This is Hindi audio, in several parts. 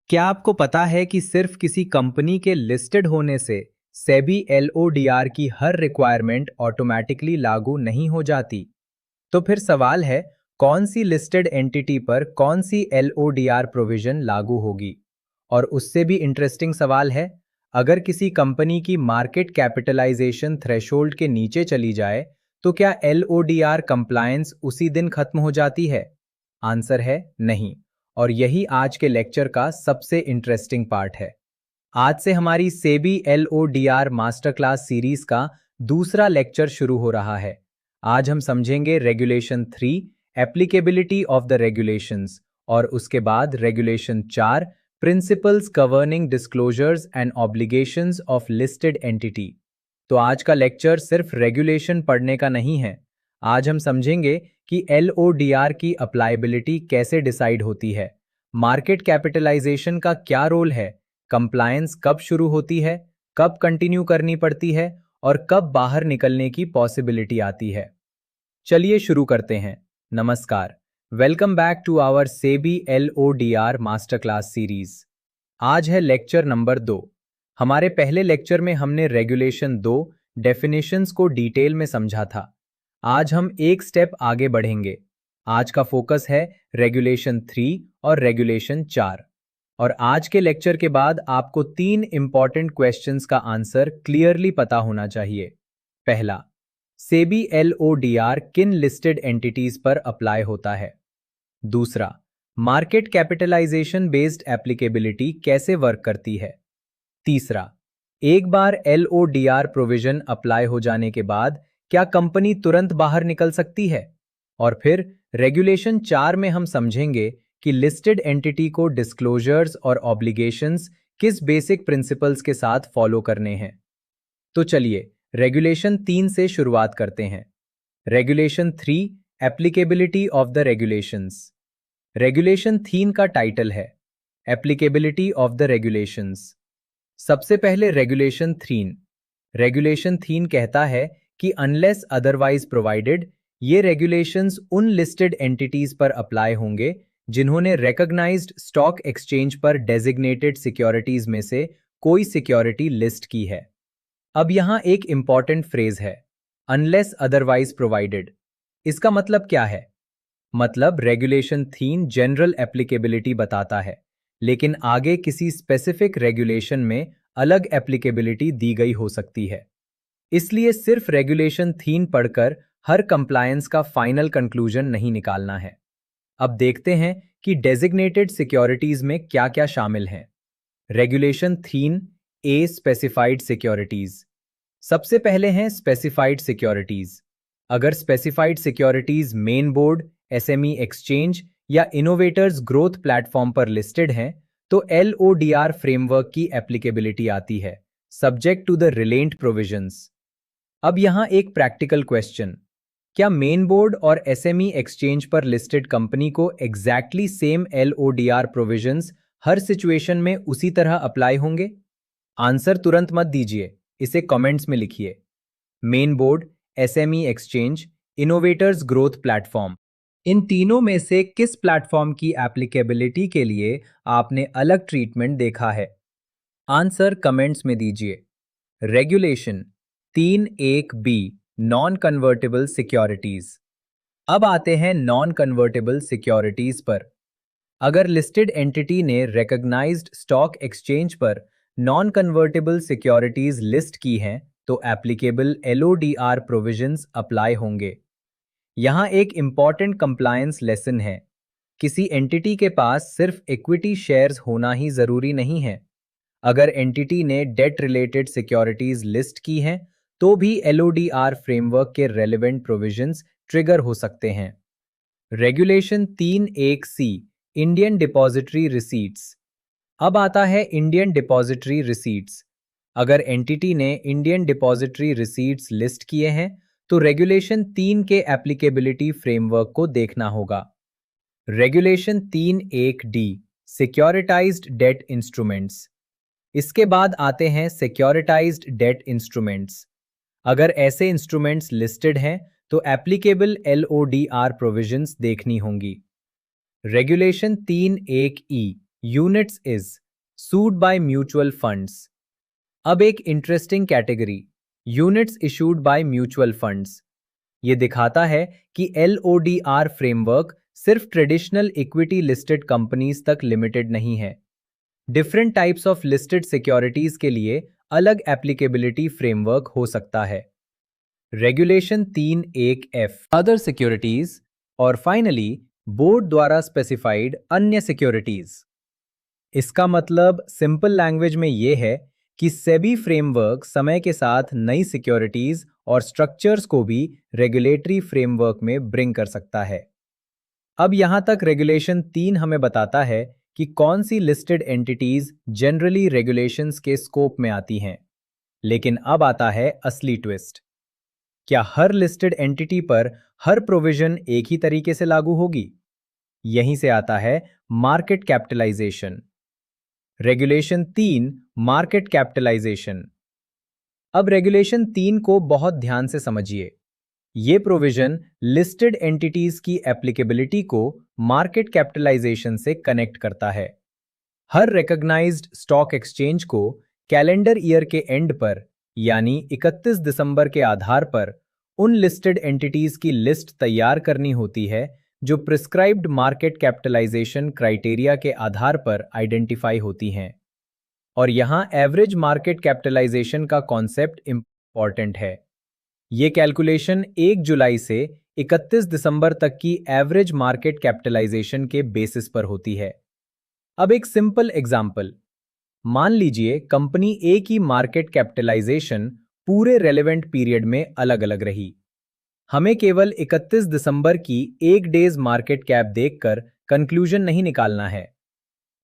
क्या आपको पता है कि सिर्फ किसी कंपनी के लिस्टेड होने से सेबी एलओडीआर की हर रिक्वायरमेंट ऑटोमेटिकली लागू नहीं हो जाती? तो फिर सवाल है, कौन सी लिस्टेड एंटिटी पर कौन सी एलओडीआर प्रोविजन लागू होगी? और उससे भी इंटरेस्टिंग सवाल है, अगर किसी कंपनी की मार्केट कैपिटलाइजेशन थ्रेशोल्ड के नीचे चली जाए, तो क्या एलओडीआर कंप्लायंस उसी दिन खत्म हो जाती है? आंसर है नहीं। और यही आज के लेक्चर का सबसे इंटरेस्टिंग पार्ट है। आज से हमारी SEBI LODR master class series का दूसरा लेक्चर शुरू हो रहा है। आज हम समझेंगे regulation 3, applicability of the regulations, और उसके बाद regulation 4, principles governing disclosures and obligations of listed entity. तो आज का लेक्चर सिर्फ रेगुलेशन पढ़ने का नहीं है। आज हम समझेंगे कि एलओडीआर की अप्लाइबिलिटी कैसे डिसाइड होती है, मार्केट कैपिटलाइजेशन का क्या रोल है, कंप्लायंस कब शुरू होती है, कब कंटिन्यू करनी पड़ती है, और कब बाहर निकलने की पॉसिबिलिटी आती है। चलिए शुरू करते हैं। नमस्कार, welcome back to our SEBI LODR master class series. आज है लेक्चर नंबर 2। हमारे पहले लेक्चर में हमने रेगुलेशन 2 डेफिनेशंस को डिटेल में समझा था। आज हम एक स्टेप आगे बढ़ेंगे। आज का फोकस है रेगुलेशन 3 और रेगुलेशन 4। और आज के लेक्चर के बाद आपको 3 इंपॉर्टेंट क्वेश्चंस का आंसर क्लियरली पता होना चाहिए। पहला, सेबी एलओडीआर किन लिस्टेड एंटिटीज पर अप्लाई होता है? दूसरा, मार्केट कैपिटलाइजेशन बेस्ड एप्लीकेबिलिटी कैसे वर्क करती है? तीसरा, एक बार एलओडीआर प्रोविजन अप्लाई हो जाने के बाद क्या कंपनी तुरंत बाहर निकल सकती है? और फिर रेगुलेशन 4 में हम समझेंगे कि लिस्टेड एंटिटी को डिस्क्लोजर्स और ऑब्लिगेशंस किस बेसिक प्रिंसिपल्स के साथ फॉलो करने हैं। तो चलिए रेगुलेशन 3 से शुरुआत करते हैं। Regulation 3, applicability of the regulations. Regulation 3 का टाइटल है एप्लीकेबिलिटी ऑफ द रेगुलेशंस। सबसे पहले रेगुलेशन 3 कहता है कि अनलेस अदरवाइज प्रोवाइडेड, ये रेगुलेशंस उन लिस्टेड एंटिटीज पर अप्लाई होंगे जिन्होंने रिकॉग्नाइज्ड स्टॉक एक्सचेंज पर डेजिग्नेटेड सिक्योरिटीज में से कोई सिक्योरिटी लिस्ट की है। अब यहां एक इंपॉर्टेंट फ्रेज है, अनलेस अदरवाइज प्रोवाइडेड। इसका मतलब क्या है? मतलब रेगुलेशन 3 जनरल एप्लीकेबिलिटी बताता है, लेकिन आगे किसी स्पेसिफिक रेगुलेशन में अलग एप्लीकेबिलिटी दी गई हो सकती है। इसलिए सिर्फ रेगुलेशन 3 पढ़कर हर कंप्लायंस का फाइनल कंक्लूजन नहीं निकालना है। अब देखते हैं कि डेजिग्नेटेड सिक्योरिटीज में क्या क्या शामिल हैं। Regulation 3 A, specified securities. सबसे पहले हैं स्पेसिफाइड सिक्योरिटीज। अगर specified securities main board, SME exchange या इनोवेटर्स ग्रोथ प्लेटफॉर्म पर लिस्टेड हैं, तो एलओडीआर फ्रेमवर्क की एप्लीकेबिलिटी आती है, subject to the relevant provisions. अब यहां एक प्रैक्टिकल क्वेश्चन, क्या मेन बोर्ड और एसएमई एक्सचेंज पर लिस्टेड कंपनी को एग्जैक्टली सेम एलओडीआर प्रोविजंस हर सिचुएशन में उसी तरह अप्लाई होंगे? आंसर तुरंत मत दीजिए, इसे कमेंट्स में लिखिए। Main board, SME exchange, innovators growth platform, इन तीनों में से किस प्लेटफॉर्म की एप्लीकेबिलिटी के लिए आपने अलग ट्रीटमेंट देखा है? आंसर कमेंट्स में दीजिए। Regulation 3(1)(b, non convertible securities. अब आते हैं नॉन कन्वर्टेबल सिक्योरिटीज पर। अगर लिस्टेड एंटिटी ने रिकॉग्नाइज्ड स्टॉक एक्सचेंज पर नॉन कन्वर्टेबल सिक्योरिटीज लिस्ट की हैं, तो एप्लीकेबल एलओडीआर प्रोविजंस अप्लाई होंगे। यहां एक इंपॉर्टेंट कंप्लायंस लेसन है, किसी एंटिटी के पास सिर्फ इक्विटी शेयर्स होना ही जरूरी नहीं है। अगर एंटिटी ने डेट रिलेटेड सिक्योरिटीज लिस्ट की हैं, तो भी एलओडीआर फ्रेमवर्क के रेलेवेंट प्रोविजंस ट्रिगर हो सकते हैं। Regulation 3(1)(c, Indian depository receipts. अब आता है इंडियन डिपॉजिटरी रिसीट्स। अगर एंटिटी ने इंडियन डिपॉजिटरी रिसीट्स लिस्ट किए हैं, तो रेगुलेशन 3 के एप्लीकेबिलिटी फ्रेमवर्क को देखना होगा। Regulation 3(1)(d, सिक्योरिटाइज्ड debt instruments. इसके बाद आते हैं सिक्योरिटाइज्ड डेट इंस्ट्रूमेंट्स। अगर ऐसे इंस्ट्रूमेंट्स लिस्टेड हैं, तो एप्लीकेबल एलओडीआर प्रोविजंस देखनी होंगी। Regulation 3(1)(e, units is sued by mutual funds. अब एक interesting category, units issued by mutual funds. ये दिखाता है कि एलओडीआर फ्रेमवर्क सिर्फ ट्रेडिशनल इक्विटी लिस्टेड कंपनीज तक लिमिटेड नहीं है। Different types of listed securities के लिए अलग एप्लीकेबिलिटी फ्रेमवर्क हो सकता है। रेगुलेशन 3(1)(f अदर सिक्योरिटीज और फाइनली बोर्ड द्वारा स्पेसिफाइड अन्य सिक्योरिटीज। इसका मतलब सिंपल लैंग्वेज में यह है कि सेबी फ्रेमवर्क समय के साथ नई सिक्योरिटीज और स्ट्रक्चर्स को भी रेगुलेटरी फ्रेमवर्क में ब्रिंग कर सकता है। अब यहां तक रेगुलेशन 3 हमें बताता है कि कौन सी लिस्टेड एंटिटीज जनरली रेगुलेशंस के स्कोप में आती हैं। लेकिन अब आता है असली ट्विस्ट। क्या हर लिस्टेड एंटिटी पर हर प्रोविजन एक ही तरीके से लागू होगी? यहीं से आता है market capitalisation. Regulation 3 market capitalisation. अब रेगुलेशन 3 को बहुत ध्यान से समझिए। ये प्रोविजन लिस्टेड एंटिटीज की एप्लीकेबिलिटी को मार्केट कैपिटलाइजेशन से कनेक्ट करता है। हर रिकॉग्नाइज्ड स्टॉक एक्सचेंज को कैलेंडर ईयर के एंड पर यानी 31 दिसंबर के आधार पर उन लिस्टेड एंटिटीज की लिस्ट तैयार करनी होती है जो प्रिस्क्राइब्ड मार्केट कैपिटलाइजेशन क्राइटेरिया के आधार पर आइडेंटिफाई होती हैं। और यहां एवरेज मार्केट कैपिटलाइजेशन का कॉन्सेप्ट इंपॉर्टेंट है। ये कैलकुलेशन 1 जुलाई से 31 दिसंबर तक की एवरेज मार्केट कैपिटलाइजेशन के बेसिस पर होती है। अब एक सिंपल एग्जांपल, मान लीजिए कंपनी ए की मार्केट कैपिटलाइजेशन पूरे रेलेवेंट पीरियड में अलग अलग रही। हमें केवल 31 दिसंबर की एक डेज मार्केट कैप देखकर कंक्लूजन नहीं निकालना है।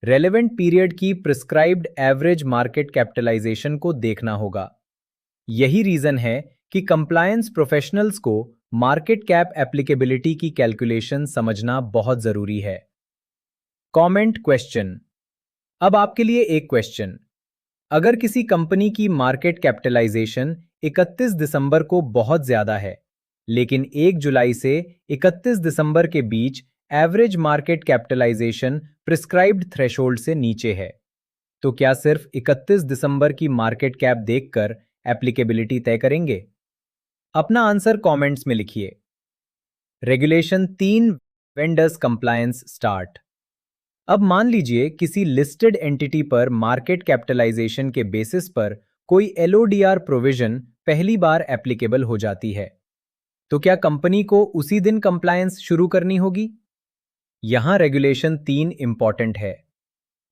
रेलेवेंट पीरियड की प्रिस्क्राइब्ड एवरेज मार्केट कैपिटलाइजेशन को देखना होगा। यही रीजन है कि कंप्लायंस प्रोफेशनल्स को मार्केट कैप एप्लीकेबिलिटी की कैलकुलेशन समझना बहुत जरूरी है। Comment question. अब आपके लिए एक क्वेश्चन, अगर किसी कंपनी की मार्केट कैपिटलाइजेशन 31 दिसंबर को बहुत ज्यादा है लेकिन 1 जुलाई से 31 दिसंबर के बीच average market capitalization prescribed threshold से नीचे है, तो क्या सिर्फ 31 दिसंबर की मार्केट कैप देखकर एप्लीकेबिलिटी तय करेंगे? अपना आंसर कमेंट्स में लिखिए। Regulation 3 vendors compliance start. अब मान लीजिए किसी लिस्टेड एंटिटी पर मार्केट कैपिटलाइजेशन के बेसिस पर कोई एलओडीआर प्रोविजन पहली एप्लीकेबल एप्लीकेबल हो जाती है, तो क्या कंपनी को उसी दिन कंप्लायंस शुरू करनी होगी? यहां रेगुलेशन 3 इंपॉर्टेंट है।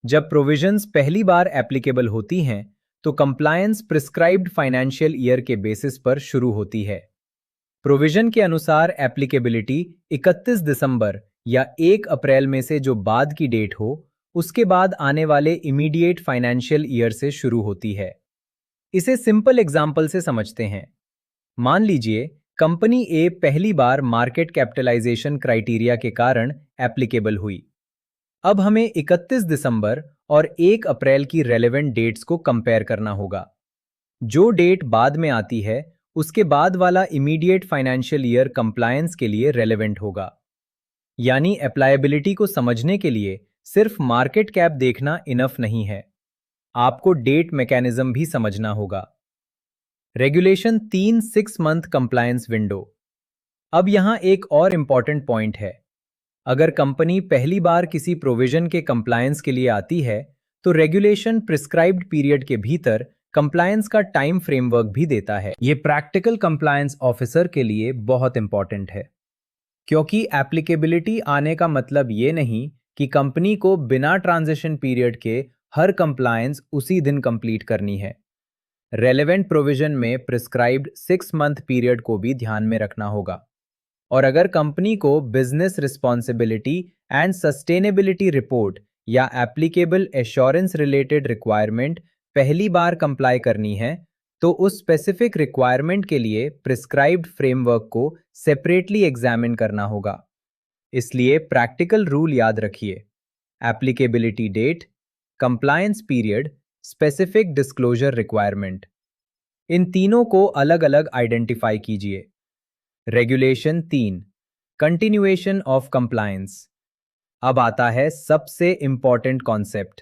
जब प्रोविजंस पहली बार एप्लीकेबल होती हैं तो कंप्लायंस प्रिस्क्राइब्ड फाइनेंशियल ईयर के बेसिस पर शुरू होती है। प्रोविजन के अनुसार एप्लीकेबिलिटी 31 दिसंबर या 1 अप्रैल में से जो बाद की डेट हो उसके बाद आने वाले इमीडिएट फाइनेंशियल ईयर से शुरू होती है। इसे सिंपल एग्जाम्पल से समझते हैं। मान लीजिए कंपनी ए पहली बार मार्केट कैपिटलाइजेशन क्राइटेरिया के कारण एप्लीकेबल हुई। अब हमें 31 दिसंबर और 1 अप्रैल की रेलेवेंट डेट्स को कंपेयर करना होगा। जो डेट बाद में आती है उसके बाद वाला इमीडिएट फाइनेंशियल ईयर कंप्लायंस के लिए रेलेवेंट होगा। यानी अप्लायबिलिटी को समझने के लिए सिर्फ मार्केट कैप देखना इनफ नहीं है, आपको डेट मैकेनिज्म भी समझना होगा। Regulation 3 6 month compliance window. अब यहां एक और इंपॉर्टेंट पॉइंट है। अगर कंपनी पहली बार किसी प्रोविजन के कंप्लायंस के लिए आती है तो रेगुलेशन प्रिस्क्राइब्ड पीरियड के भीतर कंप्लायंस का टाइम फ्रेमवर्क भी देता है। यह प्रैक्टिकल कंप्लायंस ऑफिसर के लिए बहुत इंपॉर्टेंट है, क्योंकि एप्लीकेबिलिटी आने का मतलब यह नहीं कि कंपनी को बिना ट्रांजिशन पीरियड के हर कंप्लायंस उसी दिन कंप्लीट करनी है। रेलेवेंट प्रोविजन में प्रिस्क्राइब्ड 6 मंथ पीरियड को भी ध्यान में रखना होगा। और अगर कंपनी को business responsibility and sustainability report या एप्लीकेबल एश्योरेंस रिलेटेड रिक्वायरमेंट पहली बार कंप्लाई करनी है तो उस स्पेसिफिक रिक्वायरमेंट के लिए प्रिस्क्राइब्ड फ्रेमवर्क को सेपरेटली एग्जामिन करना होगा। इसलिए प्रैक्टिकल रूल याद रखिए, applicability date, compliance period, specific disclosure requirement, इन तीनों को अलग अलग आइडेंटिफाई कीजिए। Regulation 3 continuation of compliance. अब आता है सबसे इंपॉर्टेंट कॉन्सेप्ट।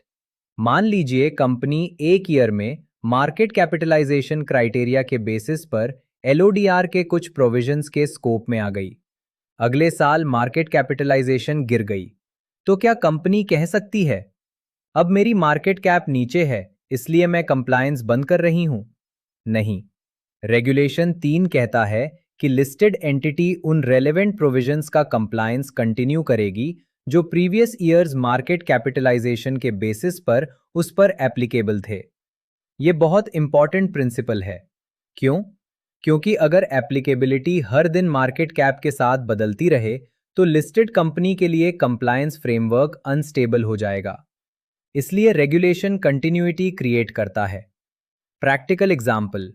मान लीजिए कंपनी एक ईयर में मार्केट कैपिटलाइजेशन क्राइटेरिया के बेसिस पर एलओडीआर के कुछ प्रोविजंस के स्कोप में आ गई। अगले साल मार्केट कैपिटलाइजेशन गिर गई, तो क्या कंपनी कह सकती है अब मेरी मार्केट कैप नीचे है इसलिए मैं कंप्लायंस बंद कर रही हूं? नहीं। रेगुलेशन 3 कहता है कि लिस्टेड एंटिटी उन रेलेवेंट प्रोविजंस का कंप्लायंस कंटिन्यू करेगी जो प्रीवियस ईयर्स मार्केट कैपिटलाइजेशन के बेसिस पर उस पर एप्लीकेबल थे। यह बहुत इंपॉर्टेंट प्रिंसिपल है। क्यों? क्योंकि अगर एप्लीकेबिलिटी हर दिन मार्केट कैप के साथ बदलती रहे तो लिस्टेड कंपनी के लिए कंप्लायंस फ्रेमवर्क अनस्टेबल हो जाएगा। इसलिए रेगुलेशन कंटिन्यूटी क्रिएट करता है। प्रैक्टिकल एग्जाम्पल,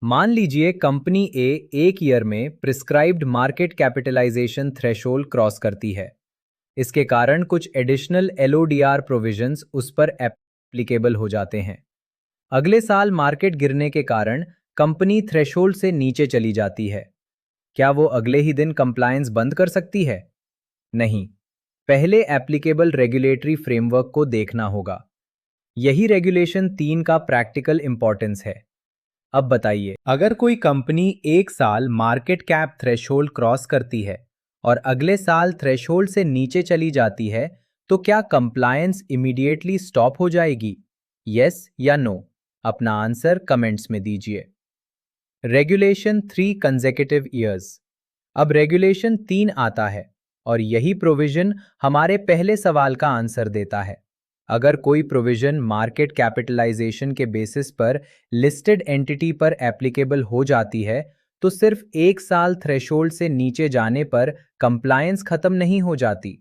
मान लीजिए कंपनी ए एक ईयर में prescribed market capitalisation threshold cross करती है। इसके कारण कुछ एडिशनल एलओडीआर प्रोविजंस उस पर एप्लीकेबल हो जाते हैं। अगले साल मार्केट गिरने के कारण कंपनी थ्रेशोल्ड से नीचे चली जाती है। क्या वो अगले ही दिन कंप्लायंस बंद कर सकती है? नहीं। पहले एप्लीकेबल रेगुलेटरी फ्रेमवर्क को देखना होगा। यही रेगुलेशन 3 का प्रैक्टिकल इंपॉर्टेंस है। अब बताइए, अगर कोई कंपनी एक साल मार्केट कैप थ्रेशोल्ड क्रॉस करती है और अगले साल थ्रेशोल्ड से नीचे चली जाती है, तो क्या कंप्लायंस इमीडिएटली स्टॉप हो जाएगी? यस या नो? अपना आंसर कमेंट्स में दीजिए। Regulation 3 consecutive years. अब रेगुलेशन 3 आता है और यही प्रोविजन हमारे पहले सवाल का आंसर देता है। अगर कोई प्रोविजन मार्केट कैपिटलाइजेशन के बेसिस पर लिस्टेड एंटिटी पर एप्लीकेबल हो जाती है तो सिर्फ एक साल थ्रेशोल्ड से नीचे जाने पर कंप्लायंस खत्म नहीं हो जाती।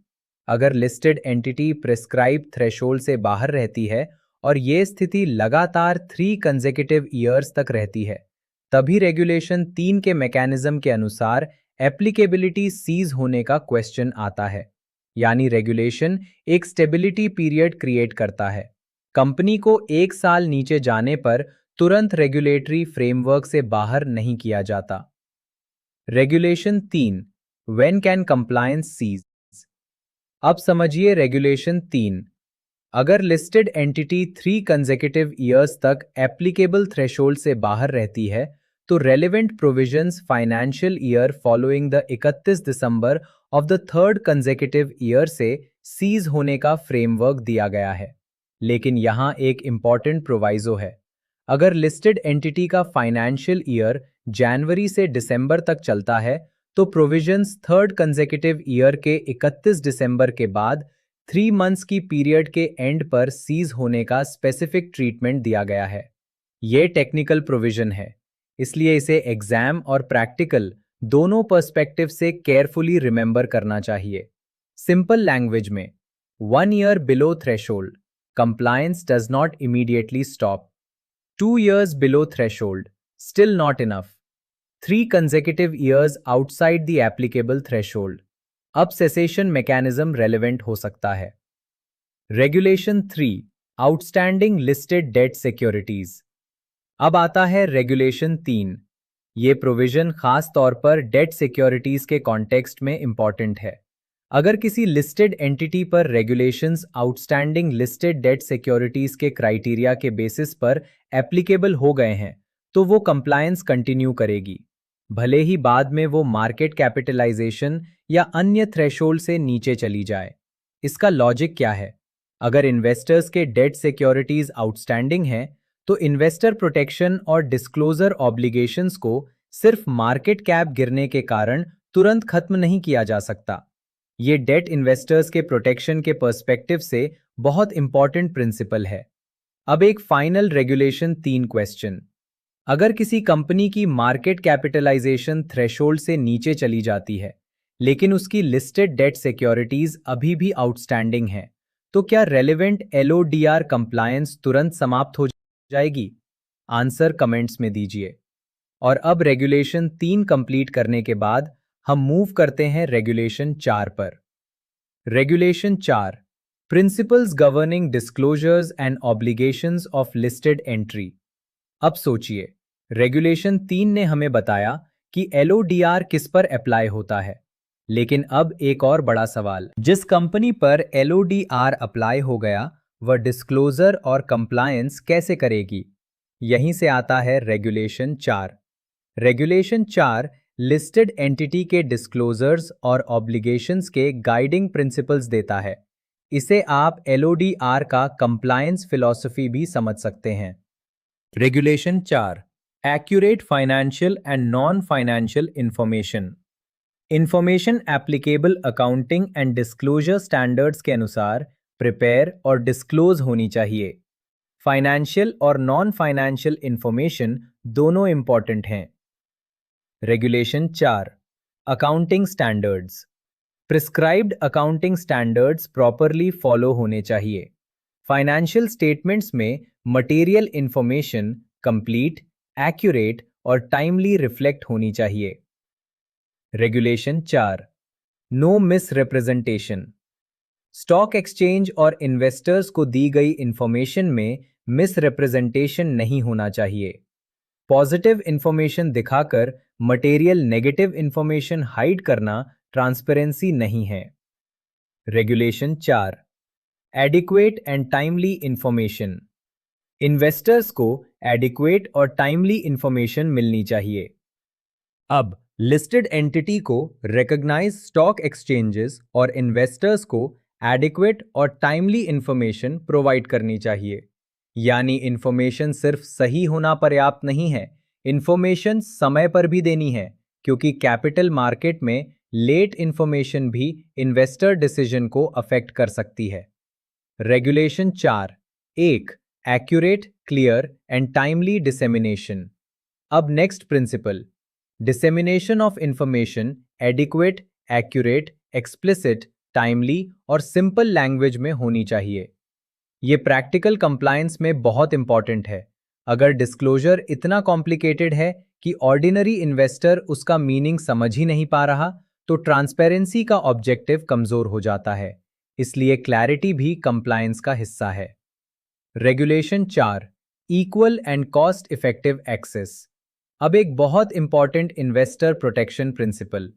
अगर लिस्टेड एंटिटी प्रिस्क्राइब थ्रेशोल्ड से बाहर रहती है और ये स्थिति लगातार 3 कंसेक्यूटिव ईयर्स तक रहती है, तभी रेगुलेशन 3 के मैकेनिज्म के अनुसार एप्लीकेबिलिटी सीज होने का क्वेश्चन आता है। यानी रेगुलेशन एक स्टेबिलिटी पीरियड क्रिएट करता है। कंपनी को एक साल नीचे जाने पर तुरंत रेगुलेटरी फ्रेमवर्क से बाहर नहीं किया जाता। Regulation 3, when can compliance cease. अब समझिए रेगुलेशन 3। अगर लिस्टेड एंटिटी 3 कंसेक्यूटिव ईयर्स तक एप्लीकेबल थ्रेशोल्ड से बाहर रहती है तो relevant provisions financial year following the 31 December of the third consecutive year से सीज होने का फ्रेमवर्क दिया गया है। लेकिन यहां एक इंपॉर्टेंट प्रोवाइजो है। अगर लिस्टेड एंटिटी का फाइनेंशियल ईयर जनवरी से दिसंबर तक चलता है तो प्रोविजंस थर्ड कंसेक्यूटिव ईयर के 31 दिसंबर के बाद 3 मंथ्स की पीरियड के एंड पर सीज होने का स्पेसिफिक ट्रीटमेंट दिया गया है। यह टेक्निकल प्रोविजन है, इसलिए इसे एग्जाम और प्रैक्टिकल दोनों पर्सपेक्टिव से केयरफुली रिमेंबर करना चाहिए। सिंपल लैंग्वेज में, 1 year below threshold, compliance does not immediately stop. 2 years below threshold, still not enough. 3 consecutive years outside the applicable threshold. अब सेसेशन मैकेनिज्म रेलेवेंट हो सकता है। Regulation 3, outstanding listed debt securities. अब आता है रेगुलेशन 3। ये प्रोविजन खास तौर पर डेट सिक्योरिटीज के कॉन्टेक्स्ट में इंपॉर्टेंट है। अगर किसी लिस्टेड एंटिटी पर regulations outstanding listed debt securities के क्राइटेरिया के बेसिस पर एप्लीकेबल हो गए हैं तो वो कंप्लायंस कंटिन्यू करेगी, भले ही बाद में वो मार्केट कैपिटलाइजेशन या अन्य थ्रेशोल्ड से नीचे चली जाए। इसका लॉजिक क्या है? अगर इन्वेस्टर्स के डेट सिक्योरिटीज आउटस्टैंडिंग हैं तो इन्वेस्टर प्रोटेक्शन और डिस्क्लोजर ऑब्लिगेशंस को सिर्फ मार्केट कैप गिरने के कारण तुरंत खत्म नहीं किया जा सकता। ये डेट इन्वेस्टर्स के प्रोटेक्शन के पर्सपेक्टिव से बहुत इंपॉर्टेंट प्रिंसिपल है। अब एक फाइनल रेगुलेशन 3 क्वेश्चन। अगर किसी कंपनी की मार्केट कैपिटलाइजेशन थ्रेशोल्ड से नीचे चली जाती है लेकिन उसकी लिस्टेड डेट सिक्योरिटीज अभी भी आउटस्टैंडिंग हैं, तो क्या रेलेवेंट एलओडीआर कंप्लायंस तुरंत समाप्त हो जाएगी? आंसर कमेंट्स में दीजिए। और अब रेगुलेशन 3 कंप्लीट करने के बाद हम मूव करते हैं रेगुलेशन 4 पर। Regulation 4, principles governing disclosures and obligations of listed entry. अब सोचिए, रेगुलेशन 3 ने हमें बताया कि एलओडीआर किस पर अप्लाई होता है, लेकिन अब एक और बड़ा सवाल, जिस कंपनी पर LODR अप्लाई हो गया वह डिस्क्लोजर और कंप्लायंस कैसे करेगी? यहीं से आता है रेगुलेशन 4। रेगुलेशन 4 लिस्टेड एंटिटी के डिस्क्लोजर्स और ऑब्लिगेशंस के गाइडिंग प्रिंसिपल्स देता है। इसे आप LODR का कंप्लायंस फिलॉसफी भी समझ सकते हैं। Regulation 4 accurate financial and non financial information. Information applicable accounting and disclosure standards के अनुसार प्रिपेयर और डिस्क्लोज होनी चाहिए। फाइनेंशियल और नॉन फाइनेंशियल इंफॉर्मेशन दोनों इंपॉर्टेंट हैं। Regulation 4 accounting standards. Prescribed accounting standards properly follow होने चाहिए। फाइनेंशियल स्टेटमेंट्स में मटेरियल इंफॉर्मेशन कंप्लीट, एक्यूरेट और टाइमली रिफ्लेक्ट होनी चाहिए। Regulation 4 no misrepresentation. Stock exchange और इन्वेस्टर्स को दी गई इंफॉर्मेशन में मिस रिप्रेजेंटेशन नहीं होना चाहिए। पॉजिटिव इंफॉर्मेशन दिखाकर मटेरियल नेगेटिव इंफॉर्मेशन हाइड करना ट्रांसपेरेंसी नहीं है। Regulation 4 adequate and timely information. Investors को एडिक्वेट और टाइमली इंफॉर्मेशन मिलनी चाहिए। अब लिस्टेड एंटिटी को रिकॉग्नाइज स्टॉक एक्सचेंजेस और इन्वेस्टर्स को एडिक्वेट और टाइमली इंफॉर्मेशन प्रोवाइड करनी चाहिए। यानी इंफॉर्मेशन सिर्फ सही होना पर्याप्त नहीं है, इंफॉर्मेशन समय पर भी देनी है, क्योंकि कैपिटल मार्केट में लेट इंफॉर्मेशन भी इन्वेस्टर डिसीजन को अफेक्ट कर सकती है। Regulation 4 1 accurate, clear and timely dissemination. अब next principle, dissemination of information adequate, accurate, explicit, timely और सिंपल लैंग्वेज में होनी चाहिए। ये प्रैक्टिकल कंप्लायंस में बहुत इंपॉर्टेंट है। अगर डिस्क्लोजर इतना कॉम्प्लिकेटेड है कि ऑर्डिनरी इन्वेस्टर उसका मीनिंग समझ ही नहीं पा रहा, तो ट्रांसपेरेंसी का ऑब्जेक्टिव कमजोर हो जाता है। इसलिए क्लैरिटी भी कंप्लायंस का हिस्सा है। Regulation 4 equal and cost effective access. अब एक बहुत important investor protection principle,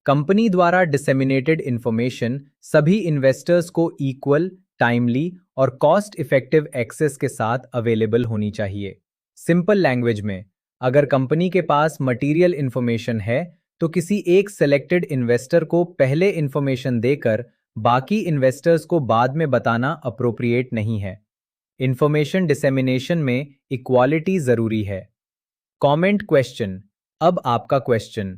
company द्वारा डिसेमिनेटेड इंफॉर्मेशन सभी इन्वेस्टर्स को इक्वल, टाइमली और कॉस्ट इफेक्टिव एक्सेस के साथ अवेलेबल होनी चाहिए। सिंपल लैंग्वेज में, अगर कंपनी के पास मटेरियल इंफॉर्मेशन है तो किसी एक सेलेक्टेड इन्वेस्टर को पहले इंफॉर्मेशन देकर बाकी इन्वेस्टर्स को बाद में बताना अप्रोप्रिएट नहीं है। इंफॉर्मेशन डिसेमिनेशन में इक्वालिटी जरूरी है। Comment question. अब आपका क्वेश्चन,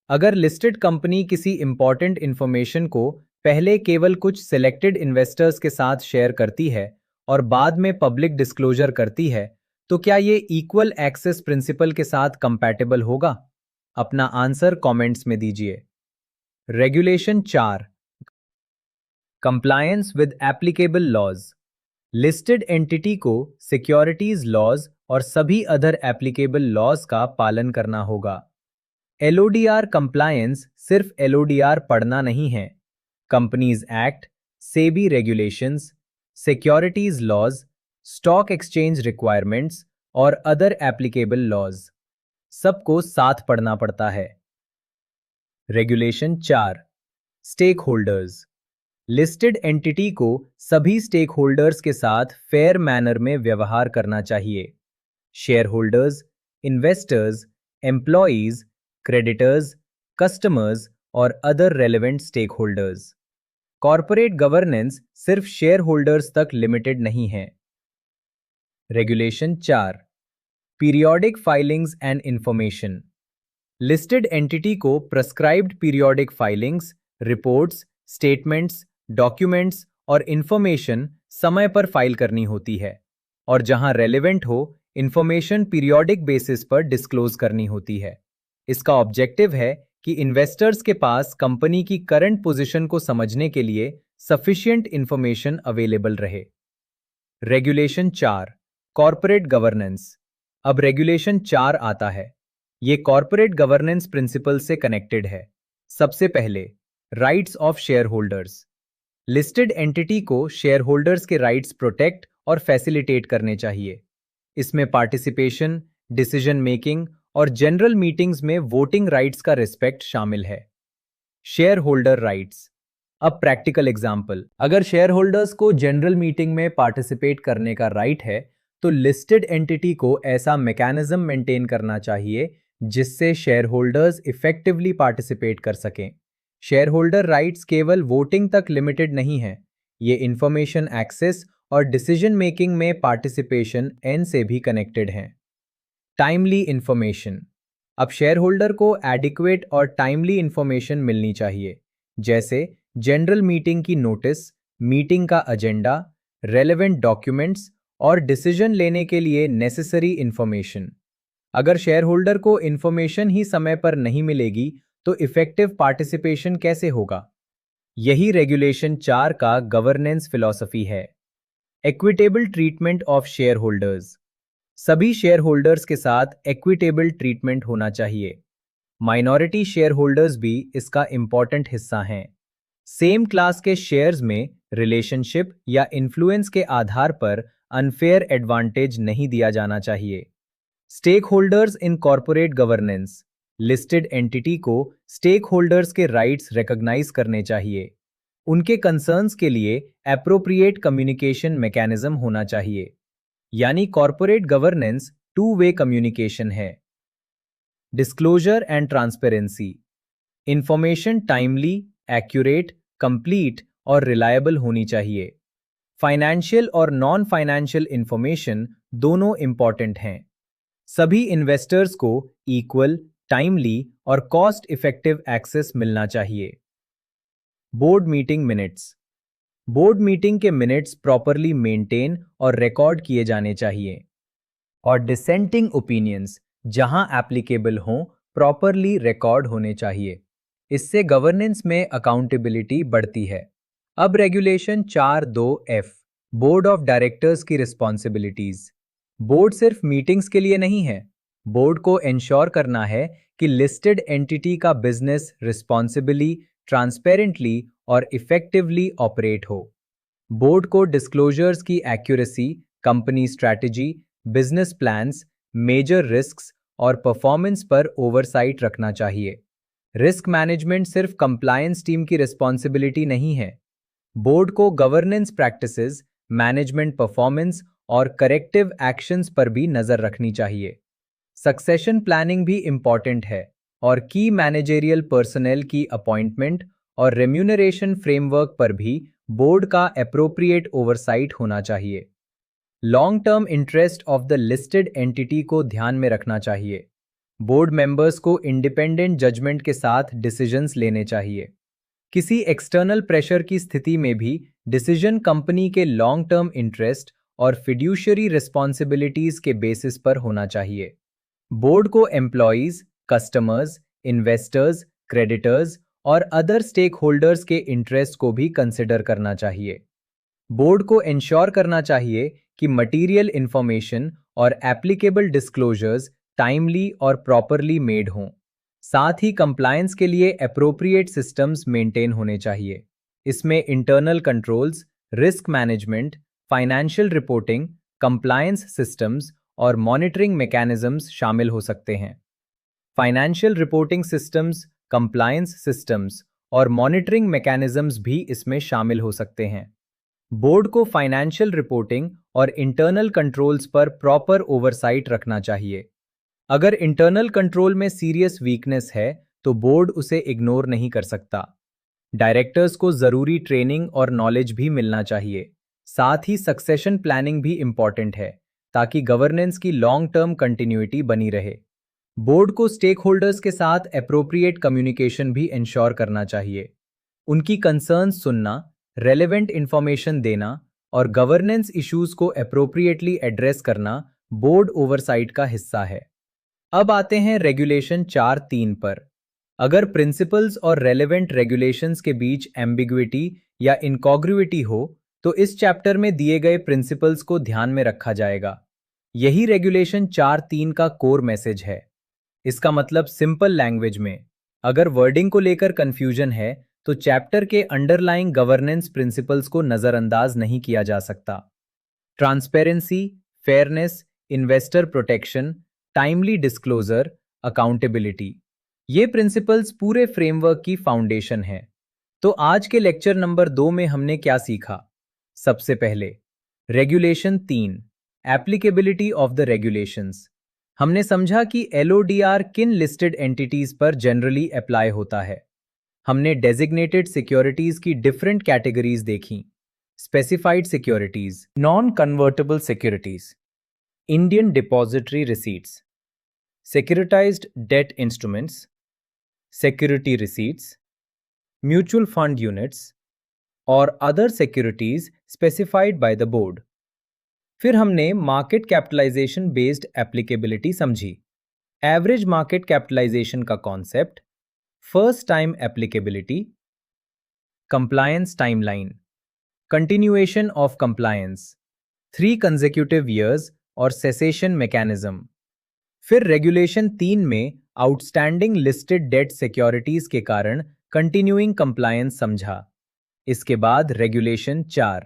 अगर लिस्टेड कंपनी किसी इंपॉर्टेंट इंफॉर्मेशन को पहले केवल कुछ सिलेक्टेड इन्वेस्टर्स के साथ शेयर करती है और बाद में पब्लिक डिस्क्लोजर करती है, तो क्या ये इक्वल एक्सेस प्रिंसिपल के साथ कंपैटिबल होगा? अपना आंसर कमेंट्स में दीजिए। Regulation 4 compliance with applicable laws. Listed entity को सिक्योरिटीज लॉज और सभी अदर एप्लीकेबल लॉज का पालन करना होगा। LODR कंप्लायंस सिर्फ LODR पढ़ना नहीं है। Companies act, SEBI regulations, securities laws, stock exchange requirements और अदर एप्लीकेबल लॉज सबको साथ पढ़ना पड़ता है। Regulation 4 stakeholders. Listed entity को सभी स्टेक होल्डर्स के साथ फेयर मैनर में व्यवहार करना चाहिए। Shareholders, investors, employees, creditors, customers और other relevant stakeholders. Corporate governance सिर्फ शेयर होल्डर्स तक लिमिटेड नहीं है। Regulation 4 periodic filings and information. Listed entity को prescribed periodic filings, reports, statements, documents और इंफॉर्मेशन समय पर फाइल करनी होती है, और जहां रेलेवेंट हो इंफॉर्मेशन पीरियोडिक बेसिस पर डिस्क्लोज करनी होती है। इसका ऑब्जेक्टिव है कि इन्वेस्टर्स के पास कंपनी की करंट पोजीशन को समझने के लिए सफिशिएंट इंफॉर्मेशन अवेलेबल रहे। Regulation 4 corporate governance. अब रेगुलेशन 4 आता है। ये कॉर्पोरेट गवर्नेंस प्रिंसिपल से कनेक्टेड है। सबसे पहले, rights of share holders. Listed entity को शेयर होल्डर्स के राइट्स प्रोटेक्ट और फैसिलिटेट करने चाहिए। इसमें पार्टिसिपेशन, डिसीजन मेकिंग और जनरल मीटिंग्स में वोटिंग राइट्स का रिस्पेक्ट शामिल है। Share holder rights. अब प्रैक्टिकल एग्जाम्पल, अगर शेयर होल्डर्स को जनरल मीटिंग में पार्टिसिपेट करने का राइट है तो लिस्टेड एंटिटी को ऐसा मैकेनिज्म मेंटेन करना चाहिए जिससे शेयर होल्डर्स इफेक्टिवली पार्टिसिपेट कर सकें। शेयर होल्डर राइट्स केवल वोटिंग तक लिमिटेड नहीं है, ये इंफॉर्मेशन एक्सेस और डिसीजन मेकिंग में पार्टिसिपेशन एन से भी कनेक्टेड हैं। Timely information. अब शेयर होल्डर को एडिक्वेट और टाइमली इंफॉर्मेशन मिलनी चाहिए, जैसे जनरल मीटिंग की नोटिस, मीटिंग का एजेंडा, रेलेवेंट डॉक्यूमेंट्स और डिसीजन लेने के लिए नेसेसरी इंफॉर्मेशन। अगर शेयर होल्डर को इंफॉर्मेशन ही समय पर नहीं मिलेगी तो इफेक्टिव पार्टिसिपेशन कैसे होगा? यही रेगुलेशन 4 का गवर्नेंस फिलॉसफी है। Equitable treatment of share holders. सभी शेयर होल्डर्स के साथ इक्विटेबल ट्रीटमेंट होना चाहिए। माइनॉरिटी शेयर होल्डर्स भी इसका इंपॉर्टेंट हिस्सा हैं। सेम क्लास के शेयर्स में रिलेशनशिप या इन्फ्लुएंस के आधार पर अनफेयर एडवांटेज नहीं दिया जाना चाहिए। Stakeholders in corporate governance. Listed entity को स्टेक होल्डर्स के राइट्स रिकॉग्नाइज करने चाहिए। उनके कंसर्न्स के लिए एप्रोप्रिएट कम्युनिकेशन मैकेनिज्म होना चाहिए। यानी corporate governance two way communication है। Disclosure and transparency. Information timely, accurate, complete और रिलायबल होनी चाहिए। फाइनेंशियल और नॉन फाइनेंशियल इंफॉर्मेशन दोनों इंपॉर्टेंट हैं। सभी इन्वेस्टर्स को इक्वल, टाइमली और कॉस्ट इफेक्टिव एक्सेस मिलना चाहिए। Board meeting minutes. Board meeting के मिनट्स प्रॉपरली मेंटेन और रिकॉर्ड किए जाने चाहिए। और डिसेंटिंग ओपिनियंस जहां एप्लीकेबल हों प्रॉपरली रिकॉर्ड होने चाहिए। इससे गवर्नेंस में अकाउंटेबिलिटी बढ़ती है। अब regulation 4(2)(f) board of directors की रिस्पॉन्सिबिलिटीज। बोर्ड सिर्फ मीटिंग्स के लिए नहीं है। बोर्ड को इंश्योर करना है कि लिस्टेड एंटिटी का बिजनेस रिस्पॉन्सिबली, ट्रांसपेरेंटली और इफेक्टिवली ऑपरेट हो। बोर्ड को डिस्क्लोजर्स की accuracy, company strategy, business plans, major risks और परफॉर्मेंस पर ओवरसाइट रखना चाहिए। रिस्क मैनेजमेंट सिर्फ कंप्लायंस टीम की रिस्पॉन्सिबिलिटी नहीं है। बोर्ड को गवर्नेंस प्रैक्टिसेस, मैनेजमेंट परफॉर्मेंस और करेक्टिव एक्शंस पर भी नजर रखनी चाहिए। सक्सेशन प्लानिंग भी इंपॉर्टेंट है और की मैनेजेरियल पर्सनल की अपॉइंटमेंट और रेम्यूनरेशन फ्रेमवर्क पर भी बोर्ड का एप्रोप्रिएट ओवरसाइट होना चाहिए। Long term interest of the listed entity को ध्यान में रखना चाहिए। बोर्ड मेंबर्स को इंडिपेंडेंट जजमेंट के साथ डिसीजंस लेने चाहिए। किसी एक्सटर्नल प्रेशर की स्थिति में भी डिसीजन कंपनी के लॉन्ग टर्म इंटरेस्ट और फिड्यूशियरी रिस्पॉन्सिबिलिटीज के बेसिस पर होना चाहिए। बोर्ड को एम्प्लॉइज, कस्टमर्स, इन्वेस्टर्स, क्रेडिटर्स और अदर स्टेक होल्डर्स के इंटरेस्ट को भी कंसिडर करना चाहिए। बोर्ड को इंश्योर करना चाहिए कि मटेरियल इंफॉर्मेशन और एप्लीकेबल डिस्क्लोजर्स टाइमली और प्रॉपरली मेड हों। साथ ही कंप्लायंस के लिए एप्रोप्रिएट सिस्टम्स मेंटेन होने चाहिए। इसमें internal controls, risk management, financial reporting, compliance systems और मॉनिटरिंग मैकेनिज्म्स शामिल हो सकते हैं। Financial reporting systems, compliance systems और मॉनिटरिंग मैकेनिज्म्स भी इसमें शामिल हो सकते हैं। बोर्ड को फाइनेंशियल रिपोर्टिंग और इंटरनल कंट्रोल्स पर प्रॉपर ओवरसाइट रखना चाहिए। अगर इंटरनल कंट्रोल में सीरियस वीकनेस है तो बोर्ड उसे इग्नोर नहीं कर सकता। डायरेक्टर्स को जरूरी ट्रेनिंग और नॉलेज भी मिलना चाहिए। साथ ही सक्सेशन प्लानिंग भी इंपॉर्टेंट है ताकि गवर्नेंस की लॉन्ग टर्म कंटिन्यूटी बनी रहे। बोर्ड को स्टेक होल्डर्स के साथ एप्रोप्रिएट कम्युनिकेशन भी इंश्योर करना चाहिए। उनकी कंसर्न्स सुनना, रेलेवेंट इंफॉर्मेशन देना और गवर्नेंस इश्यूज को एप्रोप्रिएटली एड्रेस करना बोर्ड ओवरसाइट का हिस्सा है। अब आते हैं रेगुलेशन 4(3) पर। अगर प्रिंसिपल्स और रेलेवेंट रेगुलेशंस के बीच एम्बिग्विटी या इनकॉग्रुइटी हो तो इस चैप्टर में दिए गए प्रिंसिपल्स को ध्यान में रखा जाएगा। यही रेगुलेशन 4(3) का कोर मैसेज है। इसका मतलब सिंपल लैंग्वेज में, अगर वर्डिंग को लेकर कंफ्यूजन है तो चैप्टर के अंडरलाइंग गवर्नेंस प्रिंसिपल्स को नजरअंदाज नहीं किया जा सकता। Transparency, fairness, investor protection, timely disclosure, accountability. ये प्रिंसिपल्स पूरे फ्रेमवर्क की फाउंडेशन है। तो आज के लेक्चर नंबर 2 में हमने क्या सीखा? सबसे पहले regulation 3, applicability of the regulations. हमने समझा कि एलओडीआर किन लिस्टेड एंटिटीज पर जनरली अप्लाई होता है। हमने डेजिग्नेटेड सिक्योरिटीज की डिफरेंट कैटेगरीज देखी। Specified securities, non convertible securities, Indian depository receipts, securitized debt instruments, security receipts, mutual fund units और other securities specified by the board. फिर हमने मार्केट कैपिटलाइजेशन बेस्ड एप्लीकेबिलिटी समझी। एवरेज मार्केट कैपिटलाइजेशन का concept, first time applicability, compliance timeline, continuation of compliance, 3 consecutive years और सेसेशन मैकेनिज्म। फिर रेगुलेशन 3 में आउटस्टैंडिंग लिस्टेड डेट सिक्योरिटीज के कारण कंटिन्यूइंग कंप्लायंस समझा। इसके बाद regulation 4,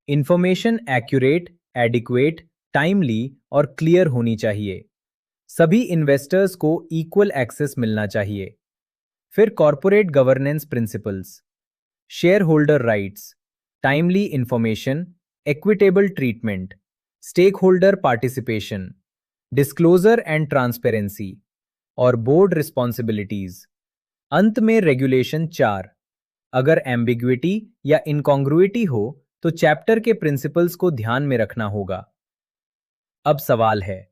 information accurate, adequate, timely और क्लियर होनी चाहिए। सभी इन्वेस्टर्स को इक्वल एक्सेस मिलना चाहिए। फिर corporate governance principles, shareholder rights, timely information, equitable treatment, stakeholder participation, disclosure and transparency और बोर्ड रिस्पॉन्सिबिलिटीज। अंत में रेगुलेशन 4, अगर एम्बिग्विटी या इनकॉन्ग्रुइटी हो तो चैप्टर के प्रिंसिपल्स को ध्यान में रखना होगा। अब सवाल है,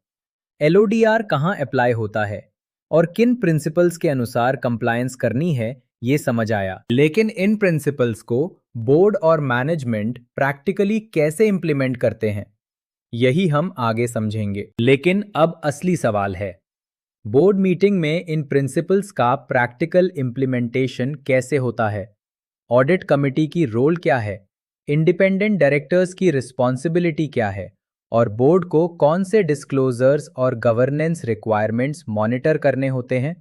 एलओडीआर कहां अप्लाई होता है और किन प्रिंसिपल्स के अनुसार कंप्लायंस करनी है, ये समझ आया। लेकिन इन प्रिंसिपल्स को बोर्ड और मैनेजमेंट प्रैक्टिकली कैसे इंप्लीमेंट करते हैं, यही हम आगे समझेंगे। लेकिन अब असली सवाल है, बोर्ड मीटिंग में इन प्रिंसिपल्स का प्रैक्टिकल इंप्लीमेंटेशन कैसे होता है? ऑडिट कमिटी की रोल क्या है? इंडिपेंडेंट डायरेक्टर्स की रिस्पॉन्सिबिलिटी क्या है? और बोर्ड को कौन से डिस्क्लोजर्स और गवर्नेंस रिक्वायरमेंट्स मॉनिटर करने होते हैं,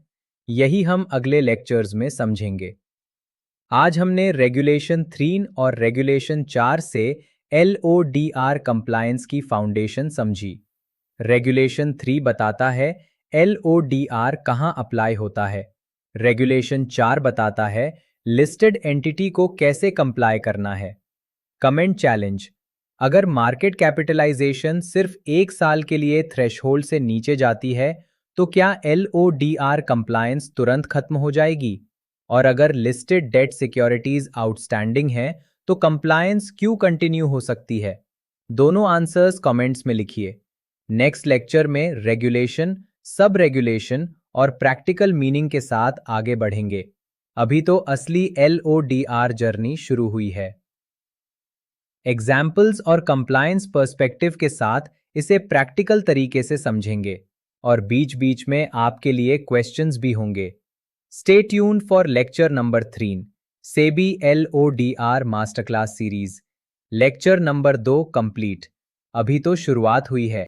यही हम अगले लेक्चर्स में समझेंगे। आज हमने रेगुलेशन 3 और रेगुलेशन 4 से एलओडीआर कंप्लायंस की फाउंडेशन समझी। रेगुलेशन 3 बताता है एलओडीआर कहां अप्लाई होता है। रेगुलेशन 4 बताता है लिस्टेड एंटिटी को कैसे कंप्लाई करना है। कमेंट चैलेंज, अगर मार्केट कैपिटलाइजेशन सिर्फ 1 साल के लिए थ्रेशहोल्ड से नीचे जाती है तो क्या एलओडीआर कंप्लायंस तुरंत खत्म हो जाएगी? और अगर लिस्टेड डेट सिक्योरिटीज आउटस्टैंडिंग है तो कंप्लायंस क्यों कंटिन्यू हो सकती है? दोनों आंसर्स कमेंट्स में लिखिए। नेक्स्ट लेक्चर में रेगुलेशन, सब रेगुलेशन और प्रैक्टिकल मीनिंग के साथ आगे बढ़ेंगे। अभी तो असली एलओडीआर जर्नी शुरू हुई है। एग्जाम्पल्स और कंप्लायंस पर्सपेक्टिव के साथ इसे प्रैक्टिकल तरीके से समझेंगे और बीच बीच में आपके लिए क्वेश्चंस भी होंगे। Stay tuned for lecture number 3, SEBI LODR master class series. Lecture number 2 complete. अभी तो शुरुआत हुई है।